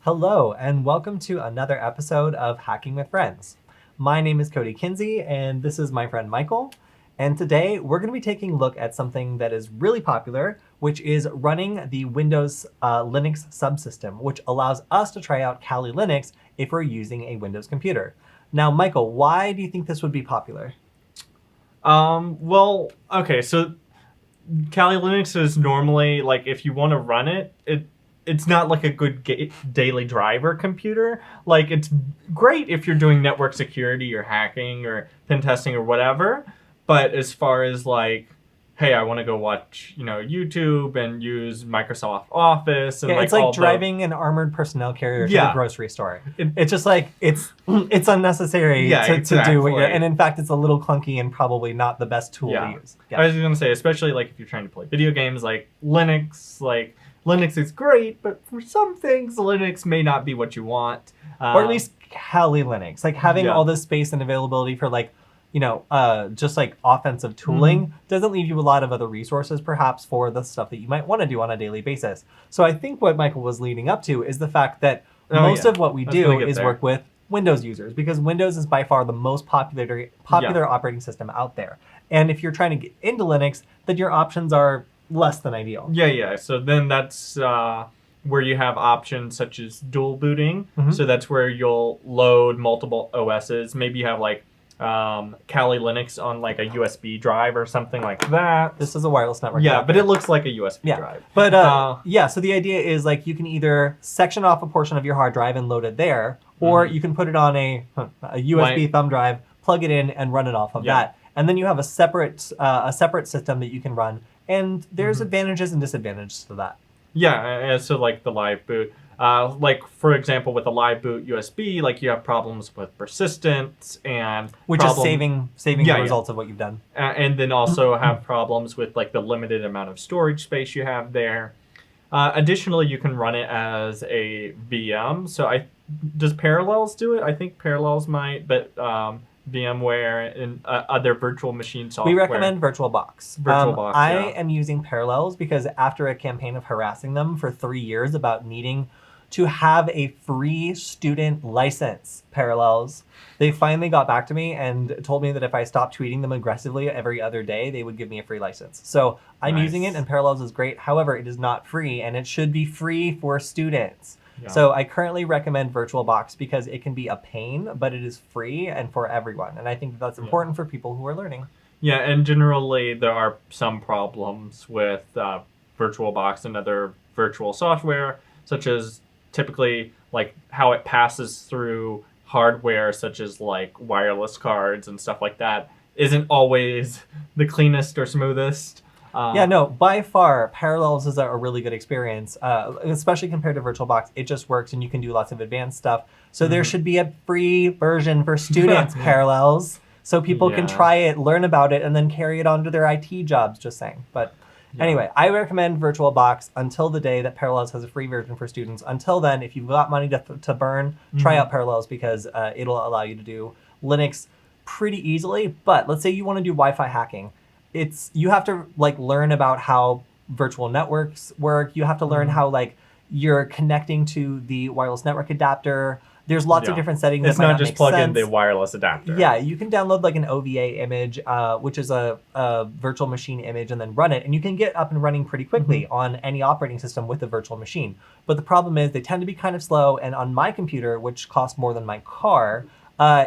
Hello, and welcome to another episode of Hacking with Friends. My name is Kody Kinsey, and this is my friend Michael. And today we're going to be taking a look at something that is really popular, which is running the Windows Linux subsystem, which allows us to try out Kali Linux if we're using a Windows computer. Now, Michael, why do you think this would be popular? So Kali Linux is normally, like, if you want to run it's not like a good daily driver computer. Like, it's great if you're doing network security or hacking or pen testing or whatever. But as far as, like, hey, I want to go watch, YouTube and use Microsoft Office and it's like driving an armored personnel carrier to the grocery store. It's just like it's unnecessary to do what you're, and in fact, it's a little clunky and probably not the best tool to use. Yeah. I was going to say, especially like if you're trying to play video games, like Linux is great, but for some things, Linux may not be what you want. Or at least Kali Linux. Like having all this space and availability for just like offensive tooling doesn't leave you a lot of other resources perhaps for the stuff that you might want to do on a daily basis. So I think what Michael was leading up to is the fact that most of what we do is work with Windows users, because Windows is by far the most popular operating system out there. And if you're trying to get into Linux, then your options are less than ideal. Yeah. So then that's where you have options such as dual booting. So that's where you'll load multiple OSs. Maybe you have like Kali Linux on like a USB drive or something like that. This is a wireless network. Yeah, but it looks like a USB drive. But so the idea is like you can either section off a portion of your hard drive and load it there, or you can put it on a USB thumb drive, plug it in, and run it off of that. And then you have a separate system that you can run. And there's advantages and disadvantages to that. Yeah, so like the live boot. Like, for example, with a live boot USB, like you have problems with persistence and... Which is saving the results of what you've done. And then also have problems with like the limited amount of storage space you have there. Additionally, you can run it as a VM. So does Parallels do it? I think Parallels might, but... VMware and other virtual machine software. We recommend VirtualBox. VirtualBox, I am using Parallels because after a campaign of harassing them for 3 years about needing to have a free student license, Parallels, they finally got back to me and told me that if I stopped tweeting them aggressively every other day, they would give me a free license. So I'm using it, and Parallels is great. However, it is not free, and it should be free for students. Yeah. So I currently recommend VirtualBox because it can be a pain, but it is free and for everyone. And I think that's important for people who are learning. Yeah, and generally there are some problems with VirtualBox and other virtual software, such as typically like how it passes through hardware, such as like wireless cards and stuff like that, isn't always the cleanest or smoothest. By far, Parallels is a really good experience, especially compared to VirtualBox. It just works, and you can do lots of advanced stuff. So there should be a free version for students, Parallels, so people can try it, learn about it, and then carry it on to their IT jobs, just saying. But anyway, I recommend VirtualBox until the day that Parallels has a free version for students. Until then, if you've got money to burn, try out Parallels because it'll allow you to do Linux pretty easily. But let's say you want to do Wi-Fi hacking. You have to like learn about how virtual networks work. You have to learn how like you're connecting to the wireless network adapter. There's lots of different settings. It's not just plug in the wireless adapter. Yeah, you can download like an OVA image, which is a virtual machine image, and then run it. And you can get up and running pretty quickly on any operating system with a virtual machine. But the problem is they tend to be kind of slow. And on my computer, which costs more than my car,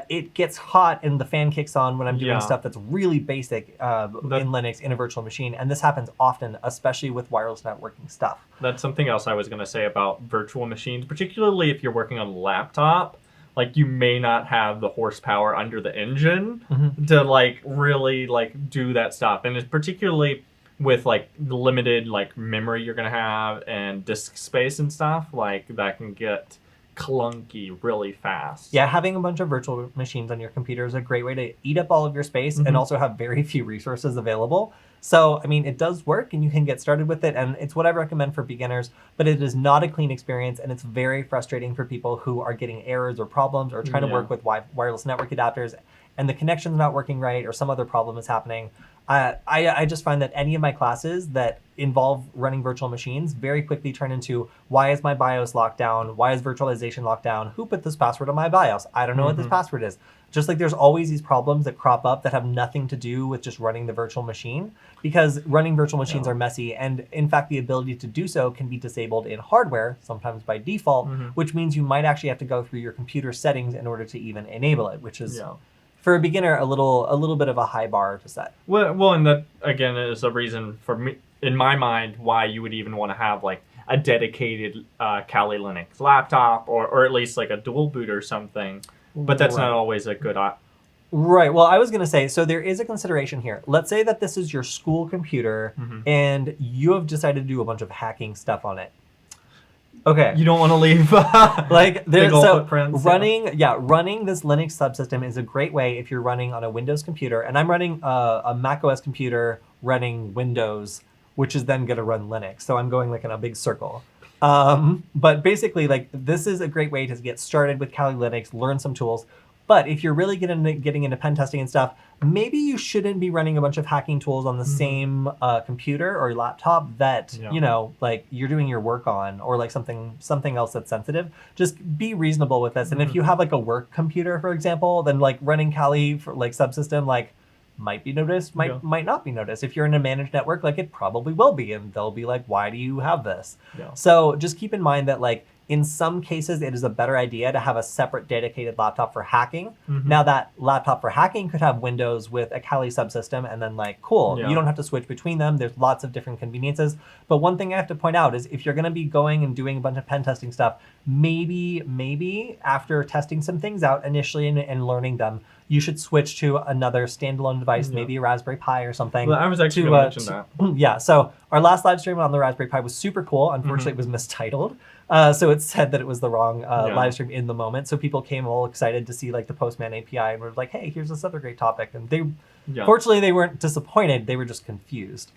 it gets hot and the fan kicks on when I'm doing stuff that's really basic in Linux in a virtual machine. And this happens often, especially with wireless networking stuff. That's something else I was going to say about virtual machines, particularly if you're working on a laptop. Like, you may not have the horsepower under the engine to like really like do that stuff. And it's particularly with like the limited like memory you're going to have and disk space and stuff, like that can get clunky really fast. Yeah, having a bunch of virtual machines on your computer is a great way to eat up all of your space and also have very few resources available. So, I mean, it does work and you can get started with it, and it's what I recommend for beginners, but it is not a clean experience, and it's very frustrating for people who are getting errors or problems or trying to work with wireless network adapters and the connection's not working right or some other problem is happening. I just find that any of my classes that involve running virtual machines very quickly turn into, why is my BIOS locked down? Why is virtualization locked down? Who put this password on my BIOS? I don't know what this password is. Just like there's always these problems that crop up that have nothing to do with just running the virtual machine, because running virtual machines are messy. And in fact, the ability to do so can be disabled in hardware, sometimes by default, which means you might actually have to go through your computer settings in order to even enable it, which is... for a beginner, a little bit of a high bar to set. Well, and that again is a reason for me, in my mind, why you would even want to have like a dedicated Kali Linux laptop, or at least like a dual boot or something. But that's not always a good option. Right. Well, I was going to say, so there is a consideration here. Let's say that this is your school computer, and you have decided to do a bunch of hacking stuff on it. Okay. You don't want to leave like there's footprints. Running this Linux subsystem is a great way if you're running on a Windows computer, and I'm running a Mac OS computer running Windows, which is then going to run Linux. So I'm going like in a big circle. But basically, like, this is a great way to get started with Kali Linux, learn some tools. But if you're really getting into pen testing and stuff, maybe you shouldn't be running a bunch of hacking tools on the same computer or laptop that, you know, like you're doing your work on, or like something else that's sensitive. Just be reasonable with this. And if you have like a work computer, for example, then like running Kali for like subsystem, like might be noticed, might not be noticed. If you're in a managed network, like it probably will be, and they'll be like, why do you have this? So just keep in mind that like in some cases, it is a better idea to have a separate dedicated laptop for hacking. Now that laptop for hacking could have Windows with a Kali subsystem, and then like, cool, you don't have to switch between them. There's lots of different conveniences. But one thing I have to point out is if you're going to be going and doing a bunch of pen testing stuff, maybe after testing some things out initially and learning them, you should switch to another standalone device, maybe a Raspberry Pi or something. Well, I was actually going to mention that. Yeah, so our last live stream on the Raspberry Pi was super cool. Unfortunately, it was mistitled. So it said that it was the wrong live stream in the moment. So people came all excited to see like the Postman API and were like, hey, here's this other great topic. And they, fortunately, they weren't disappointed. They were just confused.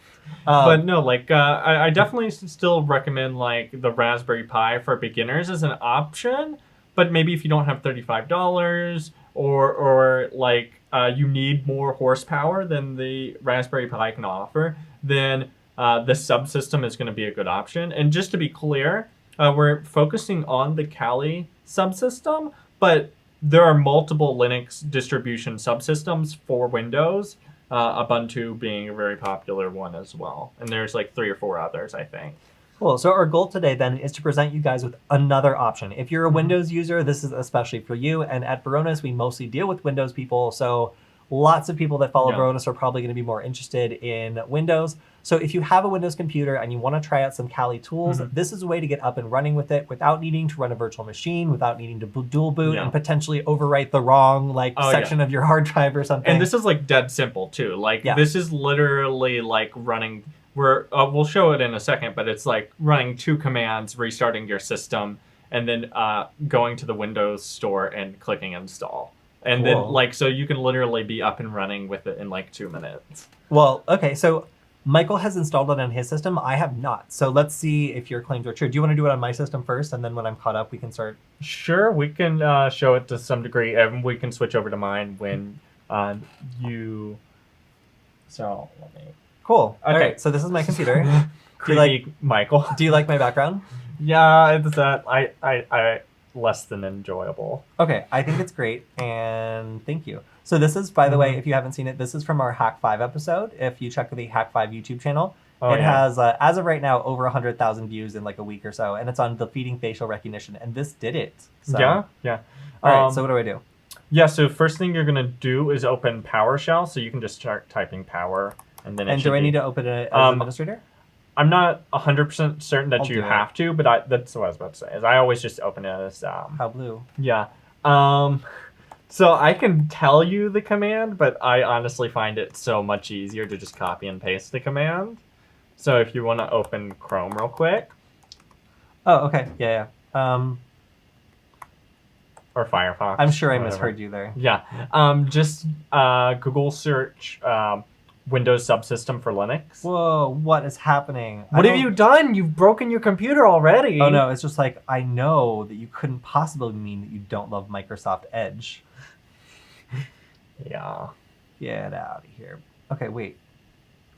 But no, like I definitely still recommend like the Raspberry Pi for beginners as an option. But maybe if you don't have $35 or like you need more horsepower than the Raspberry Pi can offer, then the subsystem is going to be a good option. And just to be clear, we're focusing on the Kali subsystem, but there are multiple Linux distribution subsystems for Windows, Ubuntu being a very popular one as well. And there's like 3 or 4 others, I think. Cool. So our goal today then is to present you guys with another option. If you're a Windows user, this is especially for you. And at Varonis, we mostly deal with Windows people. So lots of people that follow Varonis are probably going to be more interested in Windows. So if you have a Windows computer and you want to try out some Kali tools, this is a way to get up and running with it without needing to run a virtual machine, without needing to dual boot and potentially overwrite the wrong section of your hard drive or something. And this is like dead simple too. Like this is literally like running... we'll show it in a second, but it's like running 2 commands, restarting your system, and then going to the Windows store and clicking install. And then like, so you can literally be up and running with it in like 2 minutes. Well, okay, so Michael has installed it on his system. I have not. So let's see if your claims are true. Do you want to do it on my system first, and then when I'm caught up, we can start? Sure, we can show it to some degree, and we can switch over to mine when you... So, let me... Cool. Okay. All right, so this is my computer. Creepy Michael. Do you like my background? Yeah, it's I less than enjoyable. Okay, I think it's great, and thank you. So this is, by the way, if you haven't seen it, this is from our Hack 5 episode. If you check the Hack 5 YouTube channel, it has, as of right now, over 100,000 views in like a week or so, and it's on defeating facial recognition, and this did it. So. Yeah. All right, so what do I do? Yeah, so first thing you're going to do is open PowerShell, so you can just start typing power, and then it do I need to open it as administrator? I'm not 100% certain that you have to, but that's what I was about to say. Is I always just open it as... How blue? Yeah. So I can tell you the command, but I honestly find it so much easier to just copy and paste the command. So if you want to open Chrome real quick. Oh, okay. Yeah. Or Firefox. I'm sure I misheard you there. Yeah. Just Google search Windows Subsystem for Linux. Whoa, what is happening? What have you done? You've broken your computer already. Oh no, it's just like, I know that you couldn't possibly mean that you don't love Microsoft Edge. Yeah. Get out of here. Okay, wait.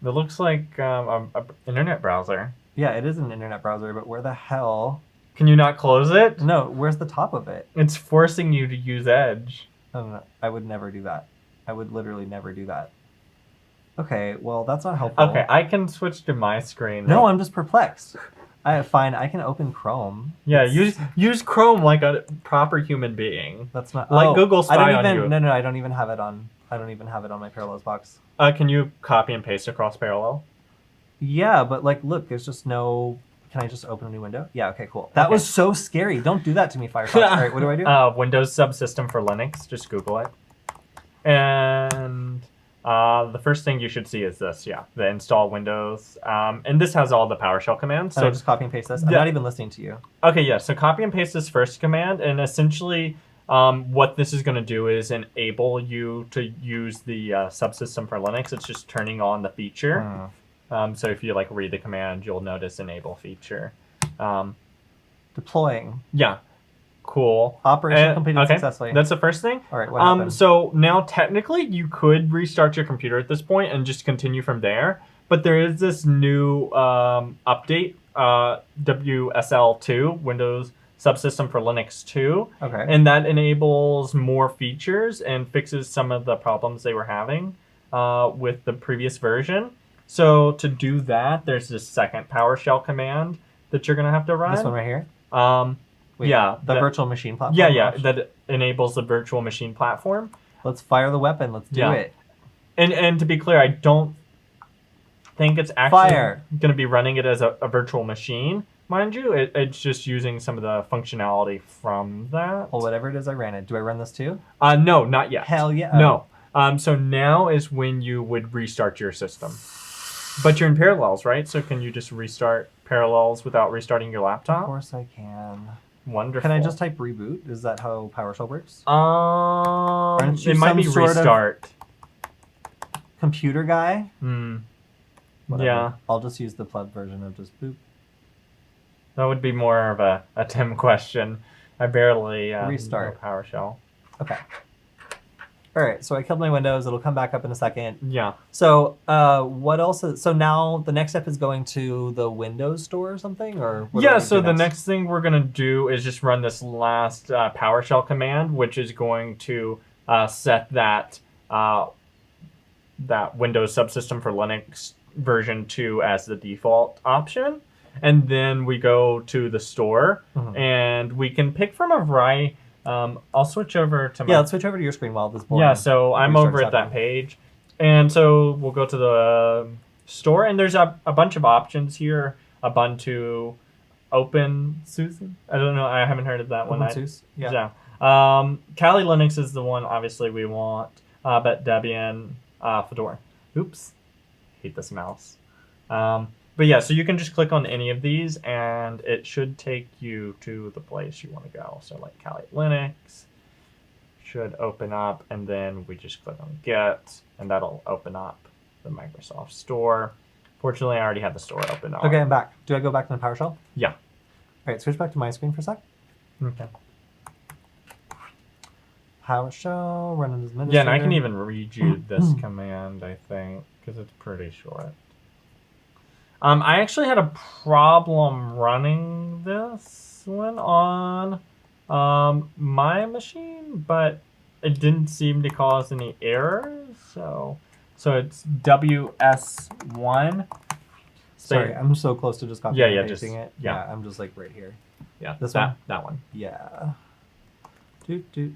It looks like a internet browser. Yeah, it is an internet browser, but where the hell? Can you not close it? No, where's the top of it? It's forcing you to use Edge. No, I would never do that. I would literally never do that. Okay, well, that's not helpful. Okay, I can switch to my screen. No, I'm just perplexed. Fine, I can open Chrome. Yeah, use Chrome like a proper human being. That's not like Google Spy I don't even, on you. No, I don't even have it on. I don't even have it on my Parallels box. Can you copy and paste across Parallel? Yeah, but like, look, there's just no. Can I just open a new window? Yeah. Okay. Cool. That was so scary. Don't do that to me, Firefox. All right. What do I do? Windows Subsystem for Linux. Just Google it. And the first thing you should see is this. Yeah, the install Windows. And this has all the PowerShell commands. So just copy and paste this. I'm not even listening to you. Okay. Yeah. So copy and paste this first command, and essentially, what this is going to do is enable you to use the subsystem for Linux. It's just turning on the feature. So if you like read the command, you'll notice enable feature. Deploying. Yeah. Cool. Operation completed successfully. That's the first thing. All right. What happened? So now technically you could restart your computer at this point and just continue from there. But there is this new update, WSL2, Windows Subsystem for Linux 2. Okay. And that enables more features and fixes some of the problems they were having with the previous version. So to do that, there's this second PowerShell command that you're going to have to run. This one right here? Wait, yeah. The virtual machine platform? Yeah, that enables the virtual machine platform. Let's fire the weapon. Let's do it. And to be clear, I don't think it's actually going to be running it as a virtual machine. Mind you, it's just using some of the functionality from that. Well, whatever it is, I ran it. Do I run this too? No, not yet. Hell yeah. No. So now is when you would restart your system. But you're in Parallels, right? So can you just restart Parallels without restarting your laptop? Of course I can. Wonderful. Can I just type reboot? Is that how PowerShell works? It might be restart. Computer guy? Whatever. Yeah. I'll just use the pleb version of just boop. That would be more of a Tim question. I barely restart know PowerShell. Okay. All right, so I killed my Windows. It'll come back up in a second. Yeah. So what else? So now the next step is going to the Windows store or something? Or so the next thing we're going to do is just run this last PowerShell command, which is going to set that Windows Subsystem for Linux version 2 as the default option. And then we go to the store, and we can pick from a variety. I'll switch over to my... Yeah, let's switch over to your screen while this board. Yeah, so I'm over at that page. And so we'll go to the store, and there's a bunch of options here. Ubuntu, OpenSUSE. I don't know. I haven't heard of that one. OpenSUSE? Yeah. Kali Linux is the one, obviously, we want. But Debian, Fedora. Oops. Hate this mouse. But yeah, so you can just click on any of these, and it should take you to the place you want to go. So like Kali Linux should open up, and then we just click on Get, and that'll open up the Microsoft Store. Fortunately, I already had the store open up. Okay, I'm back. Do I go back to the PowerShell? Yeah. All right, switch back to my screen for a sec. Okay. PowerShell, run as administrator. Yeah, and I can even read you this command, I think, because it's pretty short. I actually had a problem running this one on my machine, but it didn't seem to cause any errors. So it's WS1. Sorry, I'm so close to just copying and pasting it. Yeah, I'm just like right here. Yeah, this one? That one. Yeah.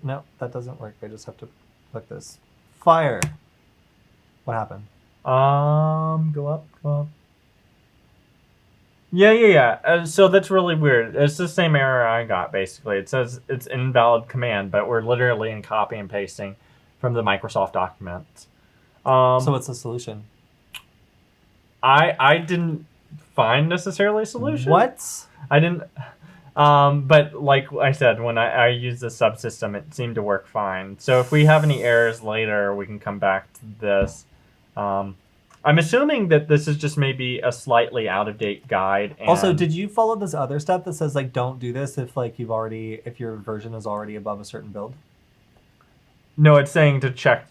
No, that doesn't work. I just have to click this. Fire. What happened? Go up. Yeah. So that's really weird. It's the same error I got, basically. It says it's invalid command, but we're literally in copy and pasting from the Microsoft documents. So what's the solution? I didn't find necessarily a solution. What? I didn't... but like I said, when I used the subsystem, it seemed to work fine. So if we have any errors later, we can come back to this. I'm assuming that this is just maybe a slightly out-of-date guide. And also, did you follow this other step that says like don't do this if like if your version is already above a certain build? No, it's saying to check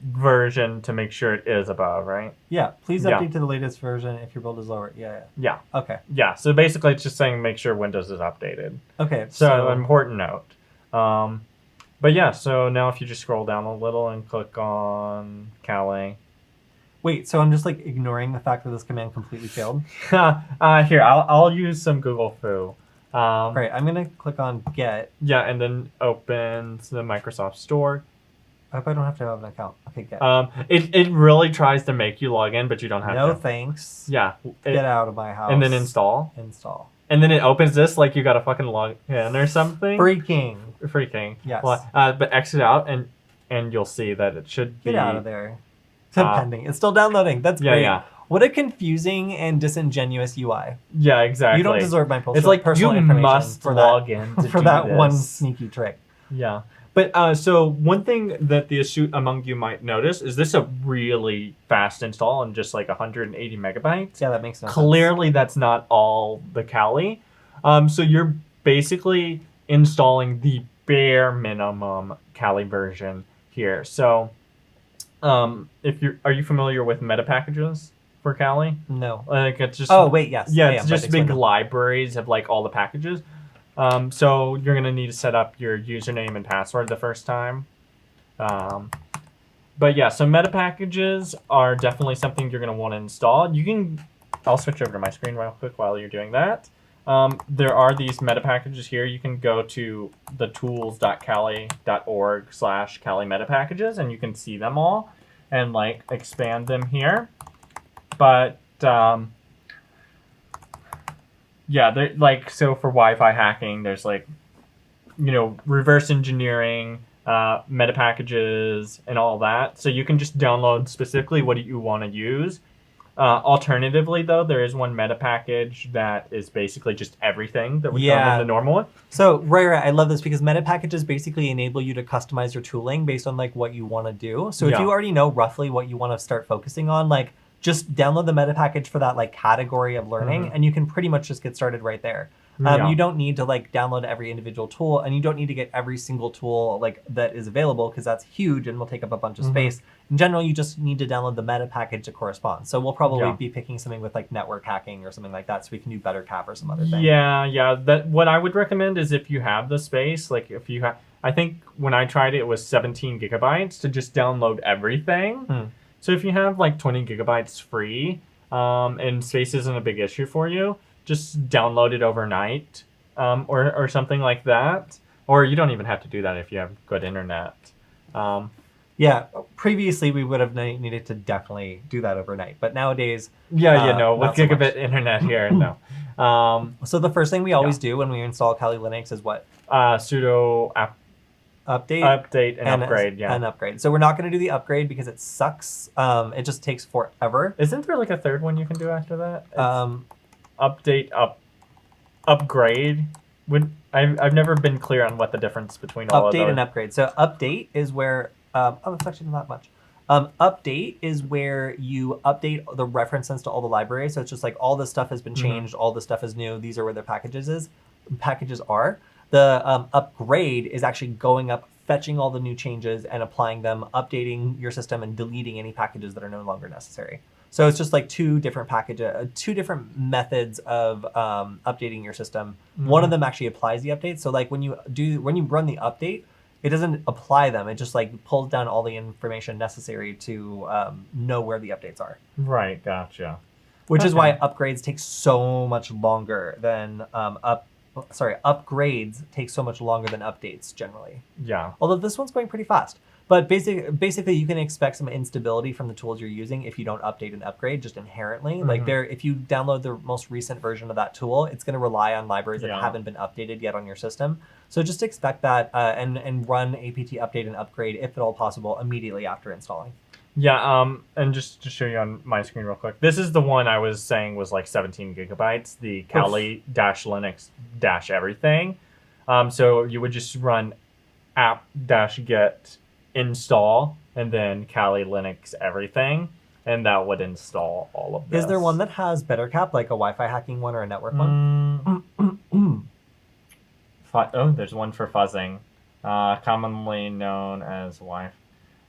version to make sure it is above, right? Yeah, please Yeah. update to the latest version if your build is lower. Yeah. Yeah. Okay. Yeah. So basically, it's just saying make sure Windows is updated. Okay. So an important note. But yeah, so now if you just scroll down a little and click on Kali. Wait, so I'm just like ignoring the fact that this command completely failed? Here, I'll use some Google Foo. All right, I'm going to click on get. Yeah, and then open the Microsoft Store. I hope I don't have to have an account. Okay, get. It really tries to make you log in, but you don't have to. No thanks. Yeah. Get out of my house. And then install. Install. And then it opens this like you got to fucking log in or something. Freaking. Yes. Well, but exit out and you'll see that it should be. Get out of there. It's pending. It's still downloading. That's great. Yeah. What a confusing and disingenuous UI. Yeah, exactly. You don't deserve my It's like personal you information must for log in to for do that this. one sneaky trick. Yeah. But so one thing that the astute among you might notice is this a really fast install and just like 180 megabytes. Yeah, that makes no sense. Clearly, that's not all the Kali. So you're basically installing the bare minimum Kali version here. So are you familiar with meta packages for Kali? No. Like it's just wait, yes. yeah, I it's am, just but big explain libraries of like all the packages. So you're gonna need to set up your username and password the first time. But yeah, so meta packages are definitely something you're gonna want to install. I'll switch over to my screen real quick while you're doing that. There are these meta packages here. You can go to the tools.kali.org/Kali meta packages and you can see them all and like expand them here. But yeah, they're like, so for Wi-Fi hacking, there's like, reverse engineering, meta packages and all that. So you can just download specifically what you want to use. Alternatively, though, there is one meta package that is basically just everything that we found in the normal one. So, right, I love this because meta packages basically enable you to customize your tooling based on like what you want to do. So if you already know roughly what you want to start focusing on, like just download the meta package for that like category of learning, and you can pretty much just get started right there. You don't need to like download every individual tool, and you don't need to get every single tool like that is available because that's huge and will take up a bunch of space. In general, you just need to download the meta package that corresponds. So we'll probably be picking something with like network hacking or something like that, so we can do better cap or some other thing. Yeah. That what I would recommend is if you have the space, like if you have, I think when I tried it was 17 gigabytes to just download everything. So if you have like 20 gigabytes free, and space isn't a big issue for you, just download it overnight, or something like that. Or you don't even have to do that if you have good internet. Yeah, previously we would have needed to definitely do that overnight, but nowadays, with not so gigabit much. internet here, no. So the first thing we always do when we install Kali Linux is what? Sudo update and upgrade. An upgrade. So we're not going to do the upgrade because it sucks. It just takes forever. Isn't there like a third one you can do after that? Upgrade. I've never been clear on what the difference between all of those. Update and upgrade. So update is where that's actually not much. Update is where you update the references to all the libraries. So it's just like all this stuff has been changed, all this stuff is new. These are where the packages are. The upgrade is actually going up, fetching all the new changes and applying them, updating your system and deleting any packages that are no longer necessary. So it's just like two different methods of updating your system. One of them actually applies the updates. So like when you run the update, it doesn't apply them. It just like pulls down all the information necessary to know where the updates are. Right, gotcha. Which is why upgrades take so much longer than upgrades take so much longer than updates generally. Yeah. Although this one's going pretty fast. But basically, you can expect some instability from the tools you're using if you don't update and upgrade just inherently. Like if you download the most recent version of that tool, it's going to rely on libraries that haven't been updated yet on your system. So just expect that and run apt update and upgrade, if at all possible, immediately after installing. Yeah, and just to show you on my screen real quick, this is the one I was saying was like 17 gigabytes, the Kali-Linux-everything. So you would just run app-get install and then Kali Linux everything, and that would install all of this. Is there one that has better cap, like a Wi-Fi hacking one or a network one? There's one for fuzzing, commonly known as Wi-Fi.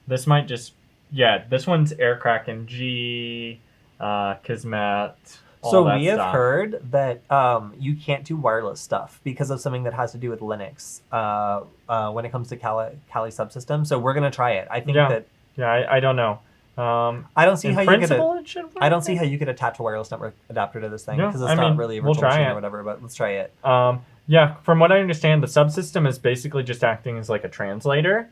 This might just yeah, this one's Aircrack NG, Kismet. All So that we have stuff. heard that you can't do wireless stuff because of something that has to do with Linux when it comes to Kali subsystem. So we're gonna try it. I think Yeah. that Yeah, I don't know. I don't see in how you principle, could. it should work. I don't see how you could attach a wireless network adapter to this thing Yeah, because it's I not mean, really a we'll virtual try machine it. or whatever. But let's try it. Yeah, from what I understand, the subsystem is basically just acting as like a translator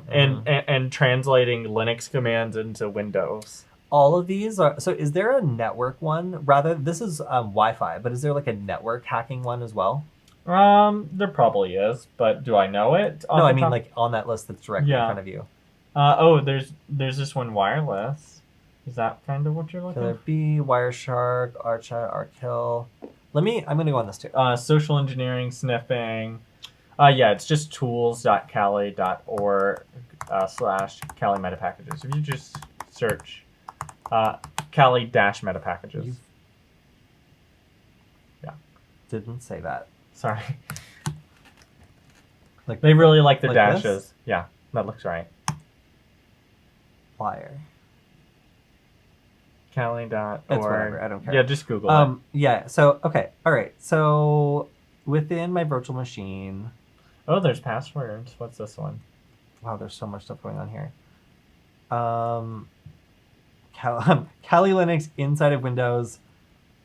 and translating Linux commands into Windows. All of these are. So is there a network one? Rather, this is Wi-Fi, but is there like a network hacking one as well? There probably is, but do I know it? No, I mean like on that list that's directly in front of you. There's this one wireless. Is that kind of what you're looking Killer for? B, Wireshark, Archat, Arkill. I'm gonna go on this too. Social engineering, sniffing. Yeah, it's just tools.kali.org /Kali metapackages. If you just search Kali -metapackages. Yeah. Didn't say that. Sorry. Like They really like the like dashes. this? Yeah, that looks right. Wire. Kali.org. It's whatever. I don't care. Yeah, just Google it. Yeah. So okay. All right. So within my virtual machine. Oh, there's passwords. What's this one? Wow, there's so much stuff going on here. Kali Linux inside of Windows,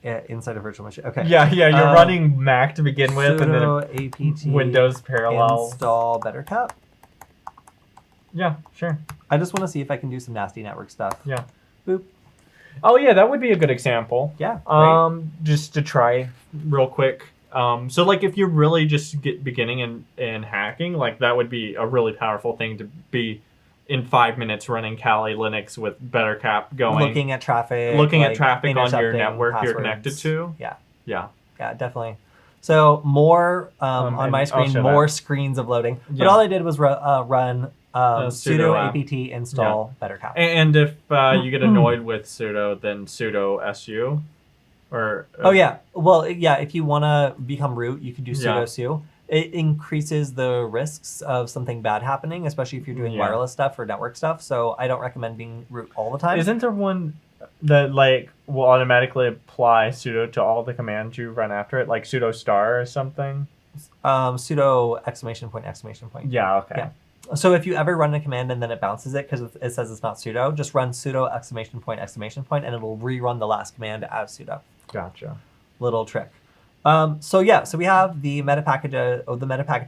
inside of virtual machine. Okay. Yeah, you're running Mac to begin with, and then sudo apt Windows parallels. install BetterCap. Yeah, sure. I just want to see if I can do some nasty network stuff. Yeah. Boop. Oh yeah, that would be a good example. Yeah. Right. Just to try real quick. So like if you're really just beginning in hacking, like that would be a really powerful thing to be in 5 minutes running Kali Linux with BetterCap going. Looking at traffic. Looking at like, traffic on your intercepting network passwords. you're connected to. Yeah. Yeah. Yeah, definitely. So more on and my I'll screen, show more that. screens of loading. But Yeah. all I did was run sudo sudo apt install BetterCap. And if you get annoyed with sudo, then sudo su. Or Oh yeah. Well, yeah. If you want to become root, you can do sudo Yeah. su. It increases the risks of something bad happening, especially if you're doing Yeah. wireless stuff or network stuff. So I don't recommend being root all the time. Isn't there one that like will automatically apply sudo to all the commands you run after it, like sudo star or something? Sudo ! Yeah. Okay. Yeah. So if you ever run a command and then it bounces it because it says it's not sudo, just run sudo ! And it'll rerun the last command as sudo. Gotcha. Little trick. So we have the meta package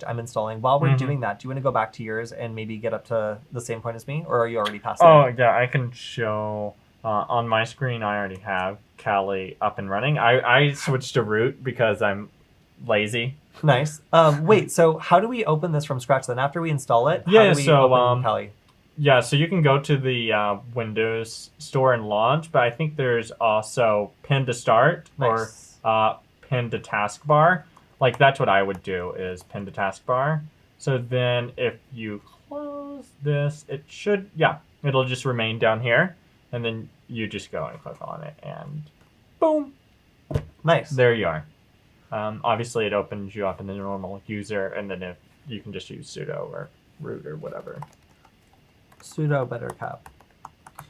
I'm installing. While we're doing that, do you want to go back to yours and maybe get up to the same point as me, or are you already past Oh it? yeah, I can show on my screen. I already have Kali up and running. I switched to root because I'm lazy. Nice. Wait, so how do we open this from scratch then? After we install it, Yeah, how do we so, open Kali? Yeah, so you can go to the Windows Store and launch, but I think there's also pin to start Nice. or pin to taskbar. Like that's what I would do is pin to taskbar. So then if you close this, it'll just remain down here, and then you just go and click on it, and boom, Nice. there you are. Obviously, it opens you up in the normal user, and then if you can just use sudo or root or whatever. Sudo BetterCap.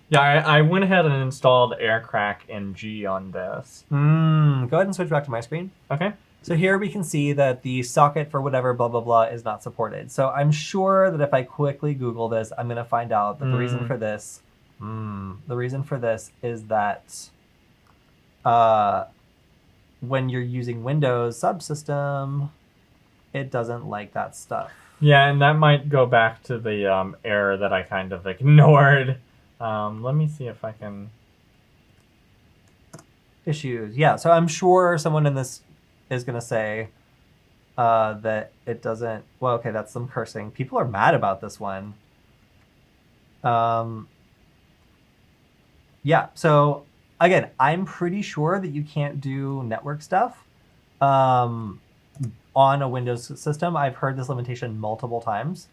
Yeah, I went ahead and installed Aircrack NG on this. Go ahead and switch back to my screen. Okay. So here we can see that the socket for whatever blah blah blah is not supported. So I'm sure that if I quickly Google this, I'm going to find out that the reason for this, is that when you're using Windows Subsystem, it doesn't like that stuff. Yeah, and that might go back to the error that I kind of ignored. Let me see if I can. Issues. Yeah, so I'm sure someone in this is going to say that it doesn't... Well, okay, that's some cursing. People are mad about this one. Yeah, so again, I'm pretty sure that you can't do network stuff on a Windows system. I've heard this limitation multiple times.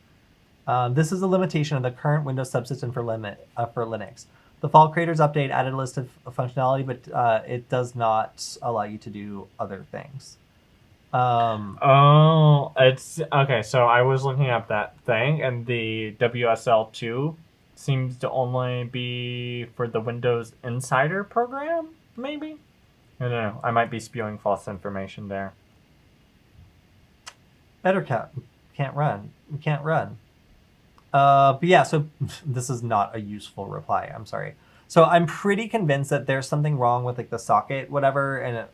This is a limitation of the current Windows subsystem for Linux. The fall creators update added a list of functionality, but it does not allow you to do other things. It's okay. So I was looking up that thing, and the WSL2 seems to only be for the Windows Insider program, maybe? I don't know. I might be spewing false information there. Better cat can't run. We can't run. But yeah, so this is not a useful reply. I'm sorry. So I'm pretty convinced that there's something wrong with like the socket, whatever, and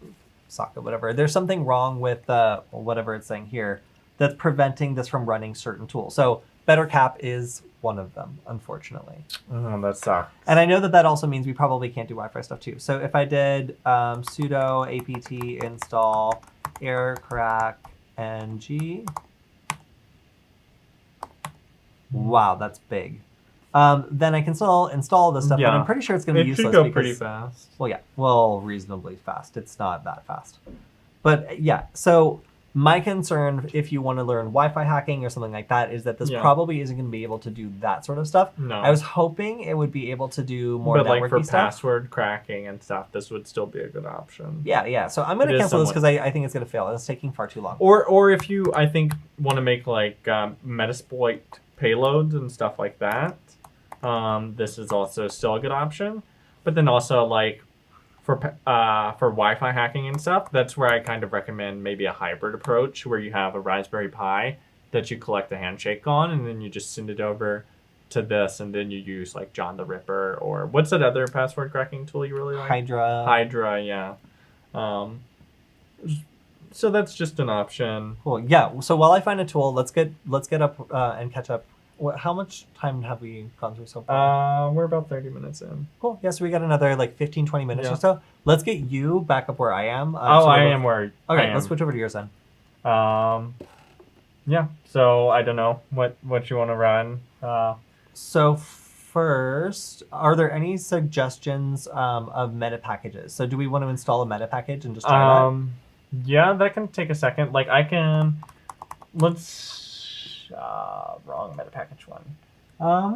socket, whatever. There's something wrong with whatever it's saying here that's preventing this from running certain tools. So Better Cap is one of them, unfortunately. Oh, that sucks. And I know that that also means we probably can't do Wi-Fi stuff too. So if I did sudo apt install aircrack ng. Wow, that's big. Then I can still install this stuff, but I'm pretty sure it's going to be useless. It should go pretty fast. Well, yeah. Well, reasonably fast. It's not that fast. But yeah, so my concern, if you want to learn Wi-Fi hacking or something like that, is that this probably isn't going to be able to do that sort of stuff. No. I was hoping it would be able to do more networky like for stuff. password cracking and stuff, this would still be a good option. Yeah. So I'm going to cancel this because I think it's going to fail. It's taking far too long. Or if you, I think, want to make like Metasploit payloads and stuff like that, this is also still a good option. But then also like for Wi-Fi hacking and stuff, that's where I kind of recommend maybe a hybrid approach where you have a Raspberry Pi that you collect a handshake on, and then you just send it over to this, and then you use like John the Ripper, or what's that other password cracking tool you really like? Hydra, yeah. So that's just an option. Cool. Yeah. So while I find a tool, let's get up and catch up. How much time have we gone through so far? We're about 30 minutes in. Cool. Yeah, so we got another like 15, 20 minutes or so. Let's get you back up where I am. I am where Okay, I am. Let's switch over to yours then. Yeah. So I don't know what you want to run. So first, are there any suggestions of meta packages? So do we want to install a meta package and just try that? Yeah, that can take a second. Like I can, wrong meta package one.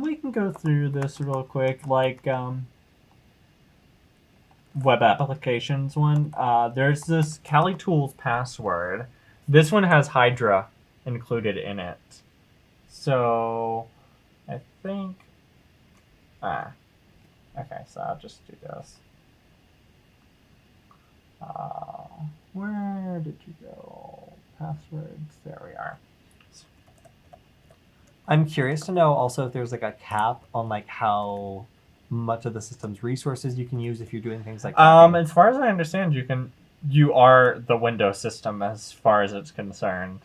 We can go through this real quick. Like web applications one. There's this Kali Tools password. This one has Hydra included in it. So I think. Okay, so I'll just do this. Where did you go? Passwords. There we are. I'm curious to know also if there's like a cap on like how much of the system's resources you can use if you're doing things like that. As far as I understand, you are the Windows system as far as it's concerned.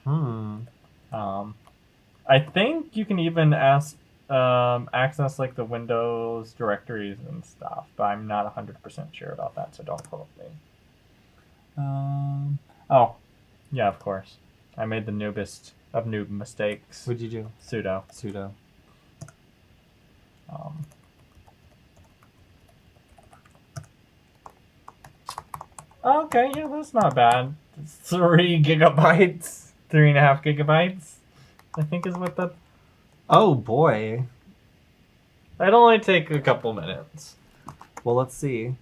I think you can even access like the Windows directories and stuff, but I'm not 100% sure about that, so don't quote me. Oh, yeah, of course. I made the noobest of noob mistakes. What'd you do? Sudo. Okay, yeah, that's not bad. 3 gigabytes, 3.5 gigabytes, I think is what that. Oh boy. It'd only take a couple minutes. Well, let's see.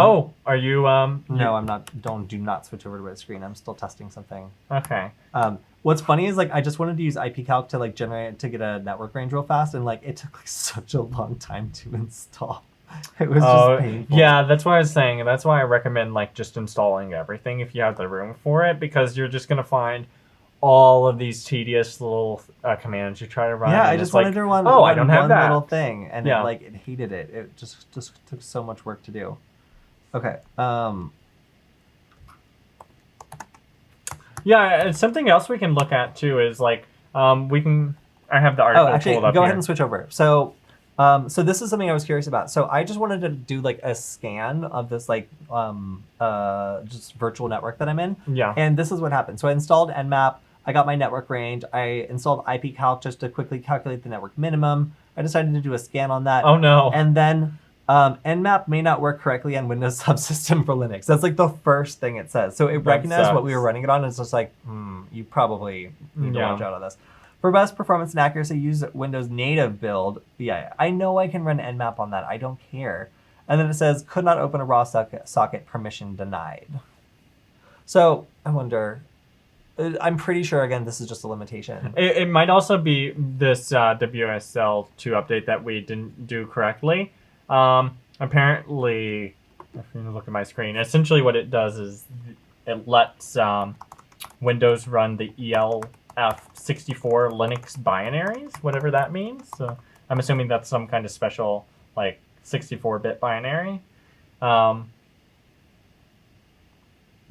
Oh, are you No, I'm not. Do not switch over to my screen. I'm still testing something. Okay. What's funny is like I just wanted to use ipcalc to like generate to get a network range real fast, and like it took like such a long time to install. It was just painful. Yeah, that's why I was saying. That's why I recommend like just installing everything if you have the room for it, because you're just gonna find all of these tedious little commands you try to run. Yeah, I just wanted to run. Oh, I don't have that little thing, and it hated it. It just took so much work to do. Okay. Yeah, something else we can look at too is like we can. I have the article. Oh, actually, pulled up go here. ahead and switch over. So, so this is something I was curious about. So I just wanted to do like a scan of this like just virtual network that I'm in. Yeah. And this is what happened. So I installed Nmap. I got my network range. I installed ipcalc just to quickly calculate the network minimum. I decided to do a scan on that. Oh no. And then Nmap may not work correctly on Windows Subsystem for Linux. That's like the first thing it says. So it recognized what we were running it on, and it's just like, you probably need to watch out on this. For best performance and accuracy, use Windows native build. Yeah, I know I can run Nmap on that. I don't care. And then it says, could not open a raw socket, permission denied. So I wonder, I'm pretty sure, again, this is just a limitation. It might also be this WSL2 update that we didn't do correctly. Apparently, if you look at my screen, essentially what it does is it lets Windows run the ELF64 Linux binaries, whatever that means. So I'm assuming that's some kind of special, like, 64-bit binary.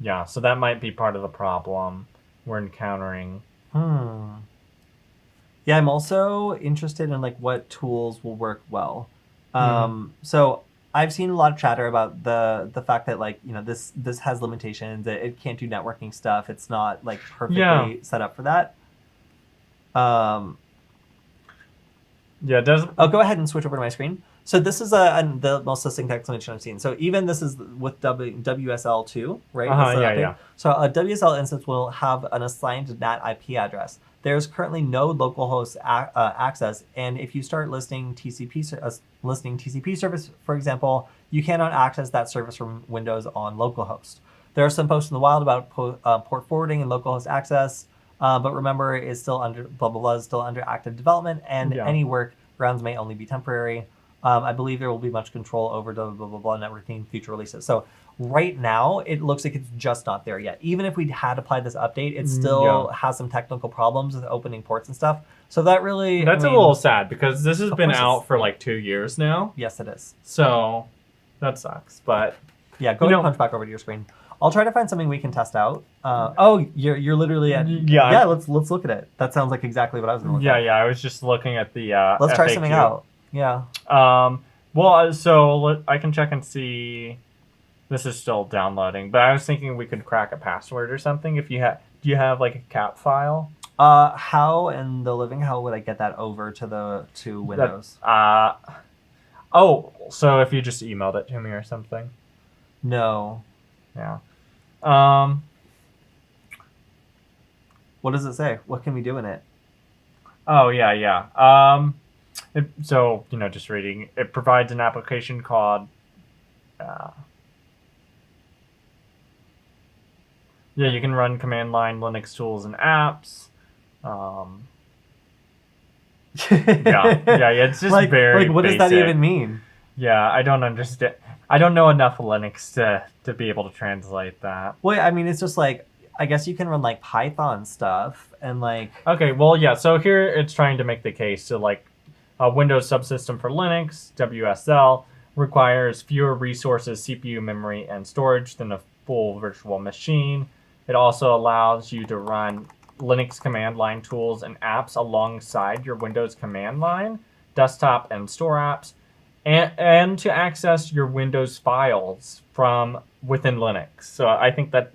Yeah, so that might be part of the problem we're encountering. Yeah, I'm also interested in like what tools will work well. Mm-hmm. So I've seen a lot of chatter about the fact that like this has limitations. That it can't do networking stuff. It's not like perfectly set up for that. Yeah, it does. I'll go ahead and switch over to my screen. So this is the most succinct explanation I've seen. So even this is with WSL2, right? Yeah. So a WSL instance will have an assigned NAT IP address. There's currently no localhost access, and if you start listing TCP service, for example, you cannot access that service from Windows on localhost. There are some posts in the wild about port forwarding and localhost access, but remember, it's still under blah blah blah, is still under active development, and any workarounds may only be temporary. I believe there will be much control over the blah blah blah networking future releases. So right now, it looks like it's just not there yet. Even if we had applied this update, it still has some technical problems with opening ports and stuff. So that really... That's a little sad, because this has been out for like 2 years now. Yes, it is. So that sucks, but... Yeah, go ahead and punch back over to your screen. I'll try to find something we can test out. You're literally at... Yeah, let's look at it. That sounds like exactly what I was going to look at. Yeah, I was just looking at the Let's FAQ. try something out. Yeah. Well, so I can check and see... This is still downloading, but I was thinking we could crack a password or something. If you have, do you have like a cap file? How in the living hell would I get that over to Windows? So if you just emailed it to me or something. No. Yeah. What does it say? What can we do in it? Oh yeah. So just reading. It provides an application called. Yeah, you can run command line Linux tools and apps. Yeah. It's just very what basic. does that even mean? Yeah, I don't understand. I don't know enough Linux to be able to translate that. Well, I mean, it's just like, I guess you can run like Python stuff and like... Okay, well, yeah, so here it's trying to make the case. So like Windows Subsystem for Linux, WSL, requires fewer resources, CPU, memory, and storage than a full virtual machine. It also allows you to run Linux command line tools and apps alongside your Windows command line, desktop and store apps, and to access your Windows files from within Linux. So I think that,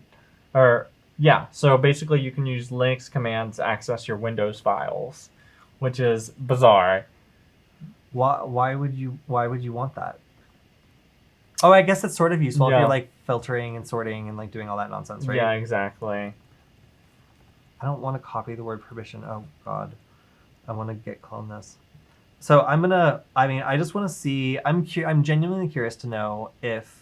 so basically you can use Linux commands to access your Windows files, which is bizarre. Why would you want that? Oh, I guess it's sort of useful if you're like filtering and sorting and like doing all that nonsense, right? Yeah, exactly. I don't want to copy the word permission. Oh God, I want to git clone this. So I just want to see. I'm genuinely curious to know if.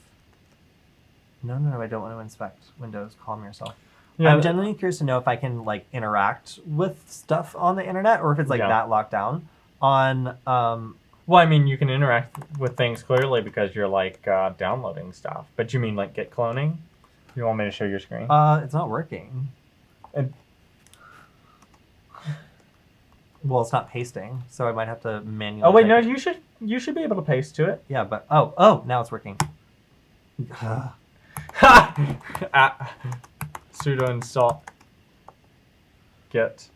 No, I don't want to inspect Windows. Calm yourself. Yeah, I'm genuinely curious to know if I can like interact with stuff on the internet, or if it's like that locked down on. Well, I mean, you can interact with things clearly because you're like downloading stuff. But you mean like git cloning? You want me to show your screen? It's not working. Well, it's not pasting, so I might have to manually. Oh wait, no, you should be able to paste to it. Yeah, but oh, now it's working. Sudo install git.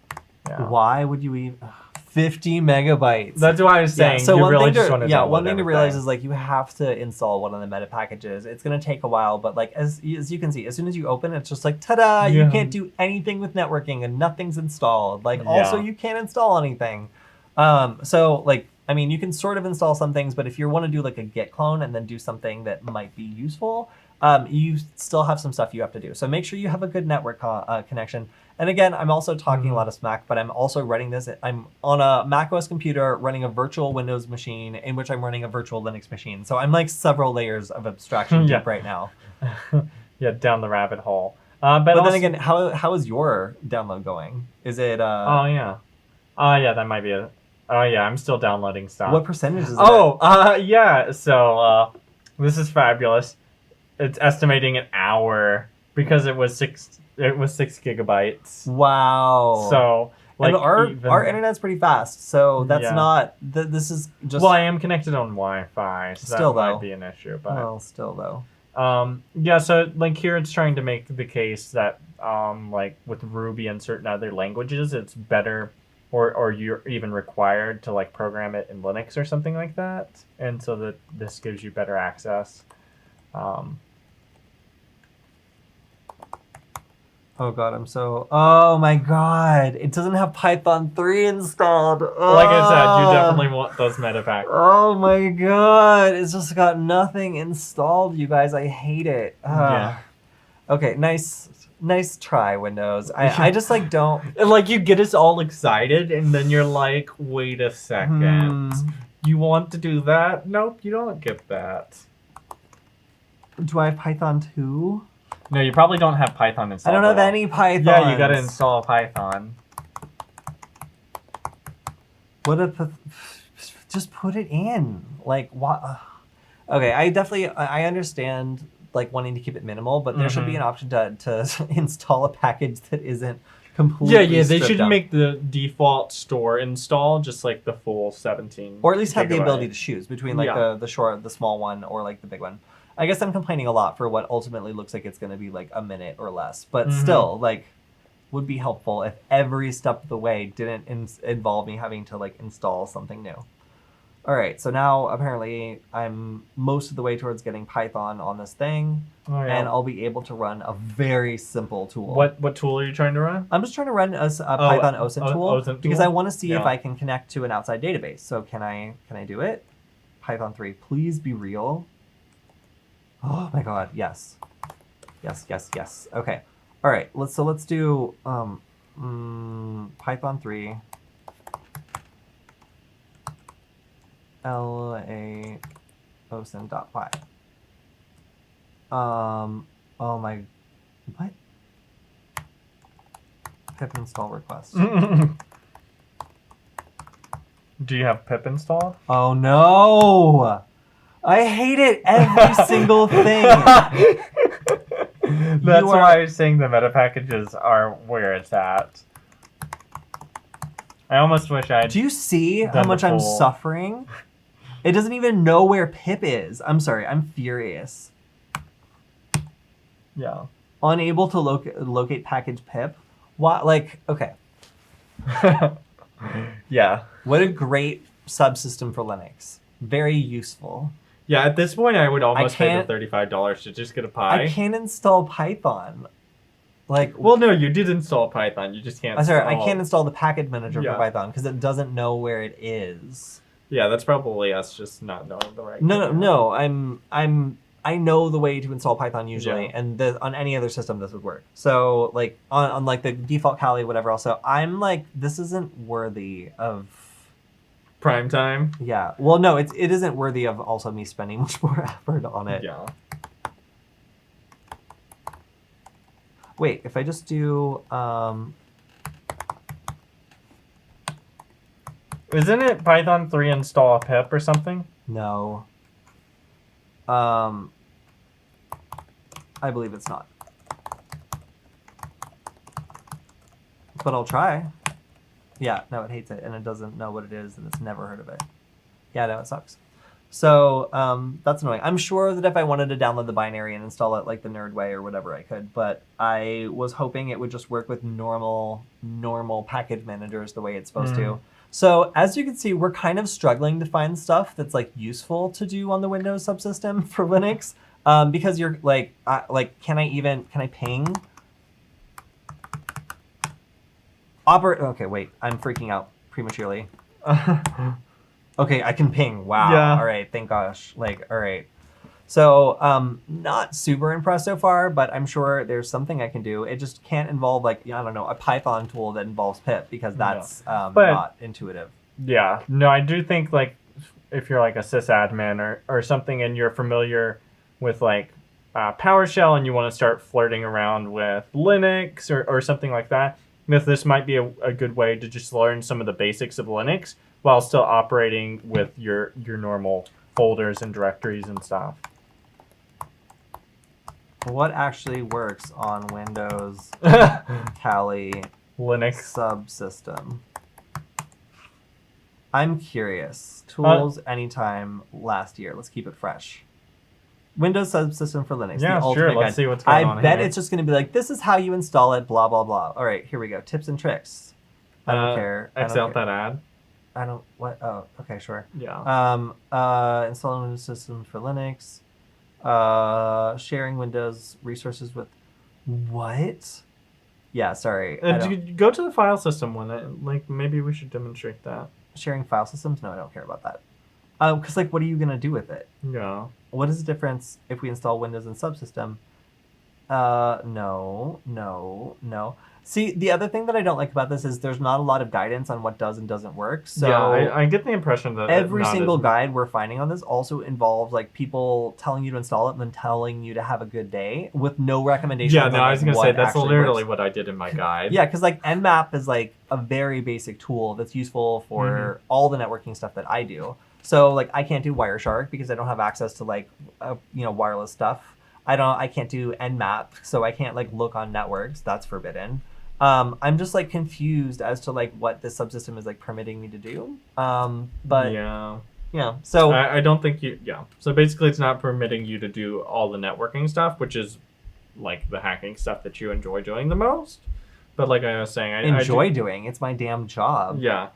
Yeah. Why would you even 50 megabytes? That's what I was saying. So one thing to realize is like you have to install one of the meta packages. It's gonna take a while, but like as you can see, as soon as you open it, it's just like ta-da! You can't do anything with networking and nothing's installed. Like also you can't install anything. So like I mean you can sort of install some things, but if you want to do like a git clone and then do something that might be useful, you still have some stuff you have to do. So make sure you have a good network connection. And again, I'm also talking a lot of smack, but I'm also running this. I'm on a macOS computer running a virtual Windows machine in which I'm running a virtual Linux machine. So I'm like several layers of abstraction deep right now. Yeah, down the rabbit hole. But also, then again, how is your download going? Is it oh yeah, that might be it. Oh yeah, I'm still downloading stuff. what percentage is it? Oh, yeah. So this is fabulous. It's estimating an hour because it was 6 gigabytes. Wow. So like and our even, our internet's pretty fast, so that's Yeah. not this is just well, I am connected on Wi-Fi, so Still, that though. might be an issue. But well, still though. yeah. So like here, it's trying to make the case that like with Ruby and certain other languages, it's better. Or you're even required to like program it in Linux or something like that, and so that this gives you better access. Oh god, oh my god, it doesn't have Python 3 installed. Like I said, you definitely want those meta packs. Oh my god, it's just got nothing installed, you guys. I hate it. Yeah. Okay, nice try, Windows. I just like don't. And, like you get us all excited, and then you're like, wait a second, you want to do that? Nope, you don't get that. Do I have Python 2? No, you probably don't have Python installed. I don't have any Python. Yeah, you gotta install Python. What if just put it in? Like what? Okay, I understand like wanting to keep it minimal, but there should be an option to install a package that isn't completely Yeah, they should down. make the default store install just like the full 17. Or at least have the gigabyte. ability to choose between like the small one or like the big one. I guess I'm complaining a lot for what ultimately looks like it's going to be like a minute or less, but still, like, would be helpful if every step of the way didn't involve me having to like install something new. All right, so now apparently I'm most of the way towards getting Python on this thing, and I'll be able to run a very simple tool. What tool are you trying to run? I'm just trying to run a Python OSINT tool because I want to see if Yeah. I can connect to an outside database. So can I do it? Python 3, please be real. Oh my god, yes. Yes. Okay. All right, let's do Python 3 LA OSINT.py. Oh my, what? Pip install request. Do you have pip installed? Oh no! I hate it every single thing. That's why I was saying the meta packages are where it's at. I almost wish I. Do you see how done much the I'm full- suffering? It doesn't even know where pip is. I'm sorry, I'm furious. Yeah. Unable to locate package pip. What? Like, okay. Yeah. What a great subsystem for Linux. Very useful. Yeah, at this point, I would almost pay the can't- $35 to just get a Pi. I can't install Python. Like, Well, no, you did install Python. You just can't. I'm sorry, I install- can't install the package manager Yeah. for Python because it doesn't know where it is. Yeah, that's probably us just not knowing the right. No. I know the way to install Python usually, Yeah. and on any other system this would work. So like on like the default Kali whatever else. So I'm like, this isn't worthy of. Prime time. Yeah. Well, no, it isn't worthy of also me spending much more effort on it. Yeah. Wait, if I just do Isn't it Python 3 install pip or something? no. I believe it's not. But I'll try. Yeah, no, it hates it, and it doesn't know what it is, and it's never heard of it. Yeah, no, it sucks. So that's annoying. I'm sure that if I wanted to download the binary and install it like the nerd way or whatever, I could. But I was hoping it would just work with normal package managers the way it's supposed to. So as you can see, we're kind of struggling to find stuff that's like useful to do on the Windows subsystem for Linux, because you're like can I ping? Okay, wait, I'm freaking out prematurely. Okay, I can ping. Wow. Yeah. All right, thank gosh. Like, all right. So, not super impressed so far, but I'm sure there's something I can do. It just can't involve like, I don't know, a Python tool that involves pip because that's not intuitive. Yeah. No, I do think like if you're like a sysadmin or something and you're familiar with like PowerShell and you want to start flirting around with Linux or something like that, this might be a good way to just learn some of the basics of Linux while still operating with your normal folders and directories and stuff. What actually works on Windows Kali Linux Subsystem? I'm curious. Tools anytime last year. Let's keep it fresh. Windows Subsystem for Linux. Yeah, the sure. ultimate Let's guide. see what's going on I bet here. it's just going to be like, this is how you install it, blah, blah, blah. All right, here we go. Tips and tricks. I don't care. X out that ad. I don't, what? Oh, okay, sure. Yeah. Installing Windows systems for Linux. Sharing Windows resources with, what? Yeah, sorry. Go to the file system one. Like, maybe we should demonstrate that. Sharing file systems? No, I don't care about that. Because, like, what are you going to do with it? Yeah. What is the difference if we install Windows and Subsystem? No. See, the other thing that I don't like about this is there's not a lot of guidance on what does and doesn't work. So yeah, I get the impression that every single guide we're finding on this also involves like people telling you to install it and then telling you to have a good day with no recommendations. Yeah, no, I was going to say that's literally works. what I did in my guide. Yeah, because like Nmap is like a very basic tool that's useful for all the networking stuff that I do. So like I can't do Wireshark because I don't have access to like wireless stuff. I can't do Nmap, so I can't like look on networks. That's forbidden. I'm just like confused as to like what this subsystem is like permitting me to do. But yeah, so I don't think so basically it's not permitting you to do all the networking stuff, which is like the hacking stuff that you enjoy doing the most. But like I was saying, I enjoy doing. It's my damn job. Yeah.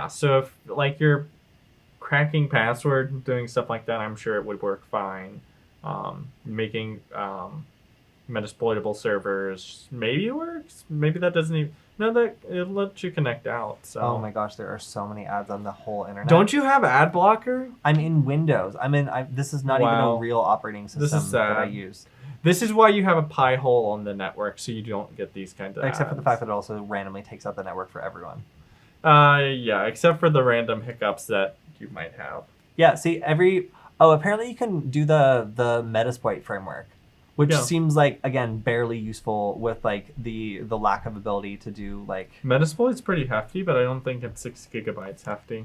So if like you're cracking password, doing stuff like that, I'm sure it would work fine. Making Metasploitable servers maybe it works. Maybe that doesn't even. No, that it lets you connect out. So. Oh my gosh, there are so many ads on the whole internet. Don't you have ad blocker? I'm in Windows. This is not even a real operating system that I use. This is why you have a pie hole on the network, so you don't get these kinds of Except ads. for the fact that it also randomly takes out the network for everyone. Yeah, except for the random hiccups that you might have. Yeah, see, apparently you can do the Metasploit framework, which seems like, again, barely useful with like the lack of ability to do like... Metasploit's pretty hefty, but I don't think it's 6 gigabytes hefty.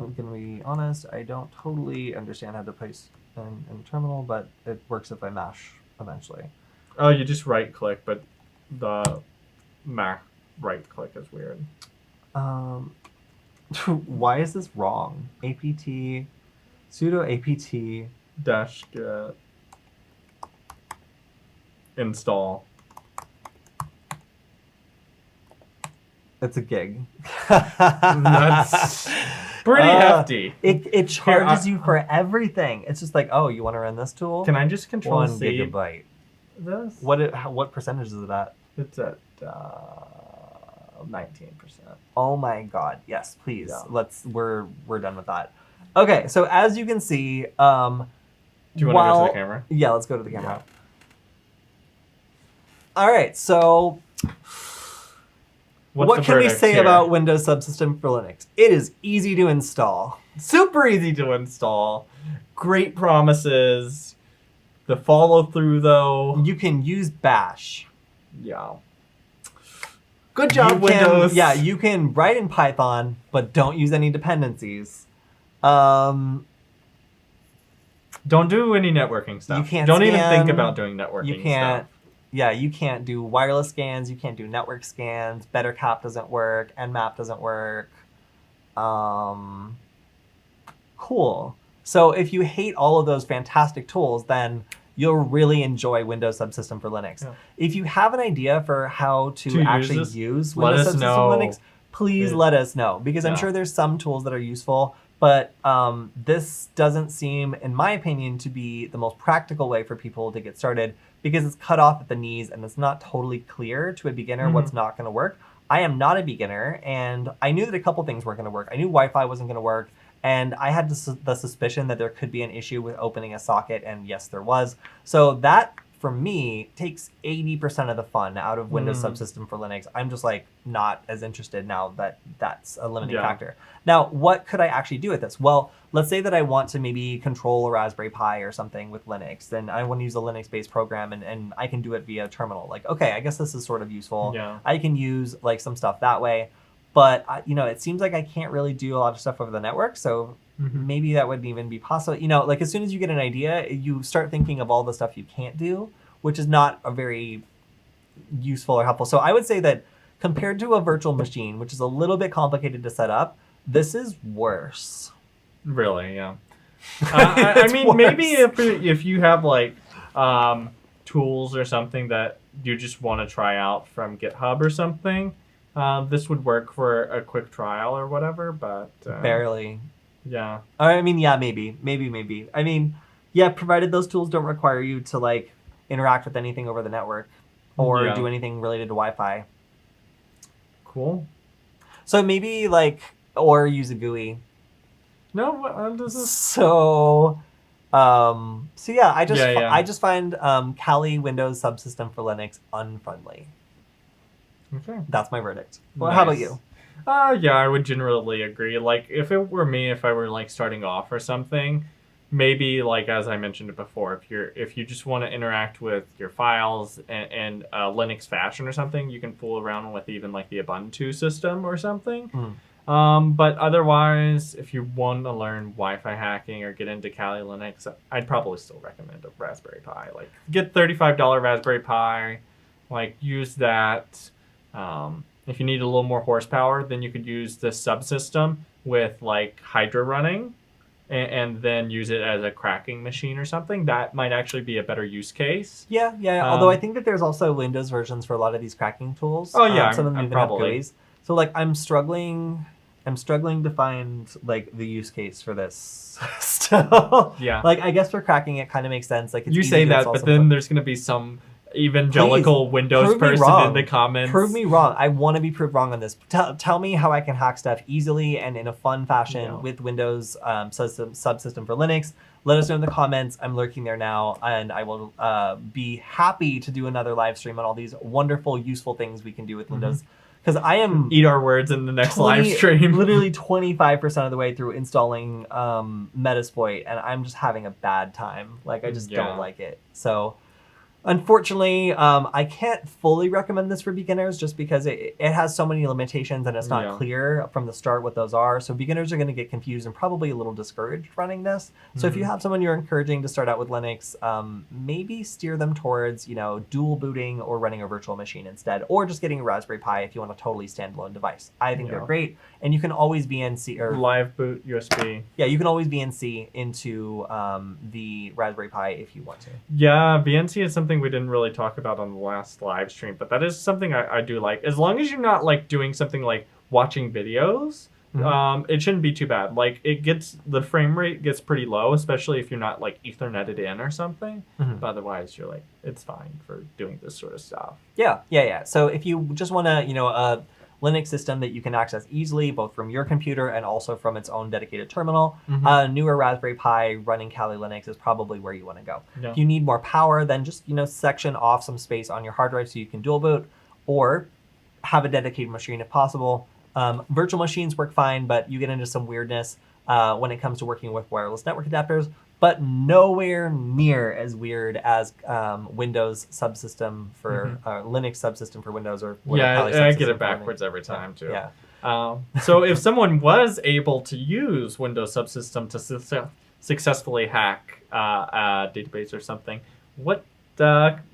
I'm going to be honest, I don't totally understand how to place in terminal, but it works if I mash eventually. Oh, you just right click, but the Mac right click is weird. Why is this wrong? apt sudo apt -get install. It's a gig. That's pretty hefty. It charges you for everything. It's just like, oh, you want to run this tool? Can I just control 1 C? gigabyte. This? What percentage is it at? It's at 19%. Oh my god. Yes, please. Yeah. We're done with that. Okay, so as you can see, do you want to go to the camera? Yeah, let's go to the camera. Yeah. All right, so what can we say about Windows Subsystem for Linux? It is easy to install. Super easy to install. Great promises. The follow through, though. You can use Bash. Yeah. Good job, Windows. You can write in Python, but don't use any dependencies. Don't do any networking stuff. You can't Don't even think about doing networking stuff. Yeah, you can't do wireless scans. You can't do network scans. BetterCap doesn't work. Nmap doesn't work. Cool. So if you hate all of those fantastic tools, then you'll really enjoy Windows Subsystem for Linux. Yeah. If you have an idea for how to actually use Windows Subsystem for Linux, please let us know. Because I'm sure there's some tools that are useful, but this doesn't seem, in my opinion, to be the most practical way for people to get started because it's cut off at the knees and it's not totally clear to a beginner what's not going to work. I am not a beginner, and I knew that a couple things weren't going to work. I knew Wi-Fi wasn't going to work, and I had the suspicion that there could be an issue with opening a socket, and yes, there was. So that for me, takes 80% of the fun out of Windows Subsystem for Linux. I'm just like not as interested now that that's a limiting factor. Now, what could I actually do with this? Well, let's say that I want to maybe control a Raspberry Pi or something with Linux. Then I want to use a Linux-based program, and I can do it via terminal. Like, okay, I guess this is sort of useful. Yeah. I can use like some stuff that way. But, it seems like I can't really do a lot of stuff over the network. So maybe that wouldn't even be possible. Like as soon as you get an idea, you start thinking of all the stuff you can't do, which is not a very useful or helpful. So I would say that compared to a virtual machine, which is a little bit complicated to set up, this is worse. Really, yeah. I mean, maybe if you have like tools or something that you just want to try out from GitHub or something, this would work for a quick trial or whatever, but... Barely. Yeah. I mean, yeah, maybe. I mean, yeah, provided those tools don't require you to, like, interact with anything over the network or do anything related to Wi-Fi. Cool. So maybe, like, or use a GUI. No, what does this... So yeah, I just find Kali Windows Subsystem for Linux unfriendly. Okay. That's my verdict. Well, Nice. how about you? Yeah, I would generally agree. Like, if it were me, if I were like starting off or something, maybe like as I mentioned it before, if you just want to interact with your files and Linux fashion or something, you can fool around with even like the Ubuntu system or something. But otherwise, if you want to learn Wi-Fi hacking or get into Kali Linux, I'd probably still recommend a Raspberry Pi. Like, get $35 Raspberry Pi, like use that. If you need a little more horsepower, then you could use the subsystem with like Hydra running and then use it as a cracking machine or something. That might actually be a better use case. Yeah. Although I think that there's also Windows versions for a lot of these cracking tools. Oh yeah, some of them even probably. have GUIs. So like I'm struggling to find like the use case for this still. Yeah. Like I guess for cracking it kind of makes sense. Like it's You easy say to that, install but some then fun- there's gonna be some evangelical Windows prove me person wrong. in the comments. Prove me wrong. I want to be proved wrong on this. Tell me how I can hack stuff easily and in a fun fashion with Windows subsystem for Linux. Let us know in the comments. I'm lurking there now, and I will be happy to do another live stream on all these wonderful, useful things we can do with Windows. Because I am Eat our words in the next live stream. literally 25% of the way through installing Metasploit, and I'm just having a bad time. Like I just don't like it. So unfortunately, I can't fully recommend this for beginners just because it has so many limitations and it's not clear from the start what those are. So beginners are going to get confused and probably a little discouraged running this. So if you have someone you're encouraging to start out with Linux, maybe steer them towards, dual booting or running a virtual machine instead, or just getting a Raspberry Pi if you want a totally standalone device. I think they're great. And you can always VNC or live boot USB. Yeah, you can always VNC into the Raspberry Pi if you want to. Yeah, VNC is something we didn't really talk about on the last live stream, but that is something I do like. As long as you're not like doing something like watching videos, it shouldn't be too bad. Like the frame rate gets pretty low, especially if you're not like Etherneted in or something. But otherwise, you're like, it's fine for doing this sort of stuff. Yeah. So if you just want to, Linux system that you can access easily, both from your computer and also from its own dedicated terminal. Newer Raspberry Pi running Kali Linux is probably where you want to go. Yeah. If you need more power, then just section off some space on your hard drive so you can dual boot, or have a dedicated machine if possible. Virtual machines work fine, but you get into some weirdness when it comes to working with wireless network adapters, but nowhere near as weird as Windows subsystem for Linux subsystem for Windows or Kali I get it backwards every time too. So if someone was able to use Windows subsystem to successfully hack a database or something, what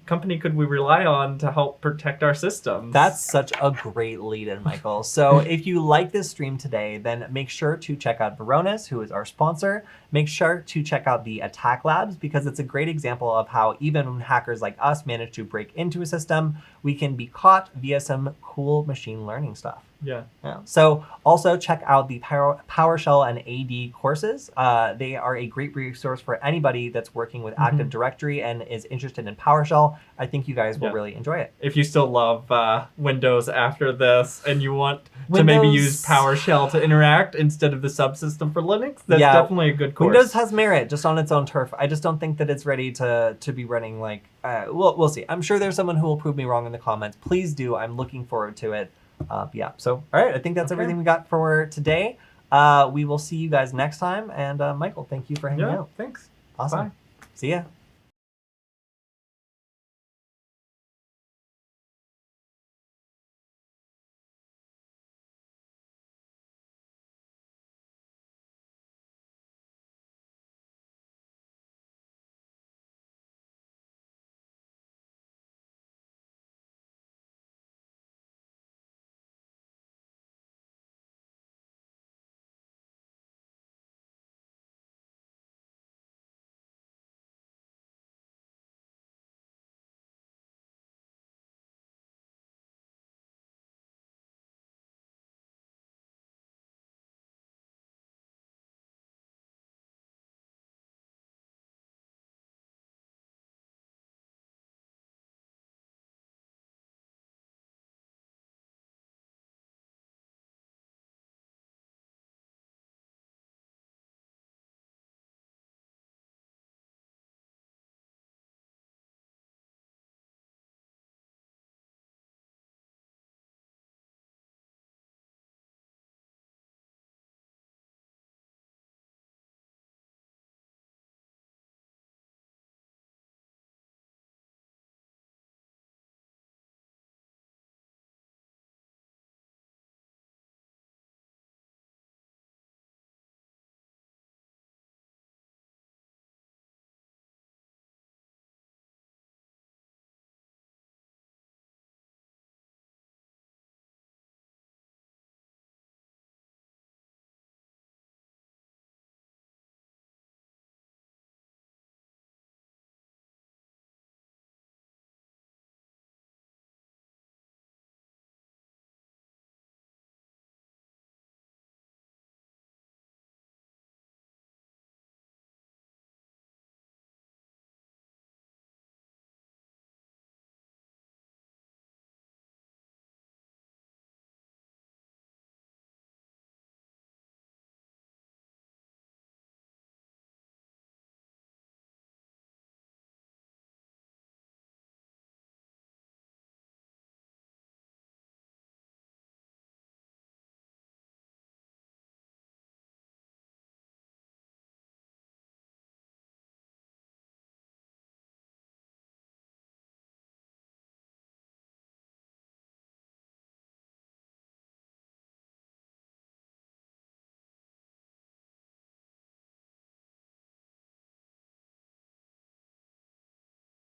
company could we rely on to help protect our systems? That's such a great lead-in, Michael. So if you like this stream today, then make sure to check out Varonis, who is our sponsor. Make sure to check out the Attack Labs, because it's a great example of how even when hackers like us manage to break into a system, we can be caught via some cool machine learning stuff. Yeah. So also check out the PowerShell and AD courses. They are a great resource for anybody that's working with Active Directory and is interested in PowerShell. well. I think you guys will really enjoy it. If you still love Windows after this and you want to maybe use PowerShell to interact instead of the subsystem for Linux, that's definitely a good course. Windows has merit just on its own turf. I just don't think that it's ready to be running like, we'll see. I'm sure there's someone who will prove me wrong in the comments. Please do. I'm looking forward to it. Yeah. So, all right. I think that's everything we got for today. We will see you guys next time. And Michael, thank you for hanging out. Thanks. Awesome. Bye. See ya.